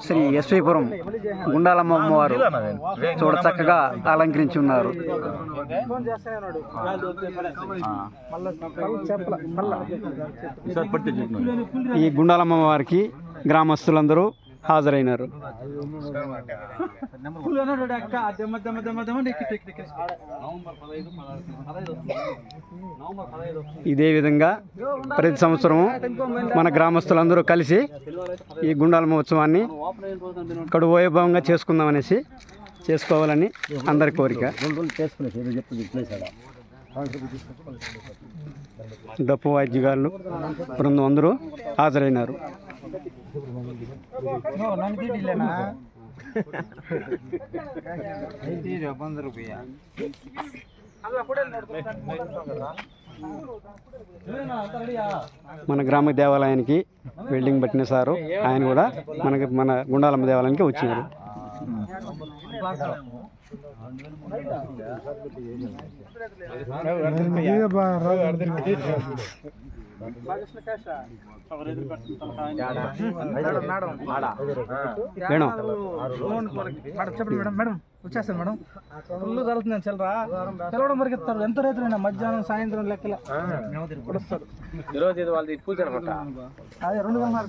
శ్రీ ఎస్వీపురం గుండాలమ్మ అమ్మవారు చూడ చక్కగా అలంకరించి ఉన్నారు. ఈ గుండాలమ్మ వారికి గ్రామస్తులందరూ హాజరైనారు. ఇదే విధంగా ప్రతి సంవత్సరము మన గ్రామస్తులందరూ కలిసి ఈ గుండాలమ్మ ఉత్సవాన్ని కడు వైభవంగా చేసుకుందామనేసి చేసుకోవాలని అందరి కోరిక. డప్పు వాద్యగాళ్ళు బృందం అందరూ హాజరైనారు. మన గ్రామ దేవాలయానికి వెల్డింగ్ పట్టిన సారు ఆయన కూడా మన గుండాలమ్మ దేవాలయానికి వచ్చినారు. మేడం వచ్చేస్తాను మేడం. ఫుల్ జరుగుతుంది చల్లరా తెలవడం మరిగిస్తారు. ఎంత రైతులైనా మధ్యాహ్నం సాయంత్రం లెక్కల ఈరోజు వాళ్ళది పూజ అనమాట. అదే 2 గంటల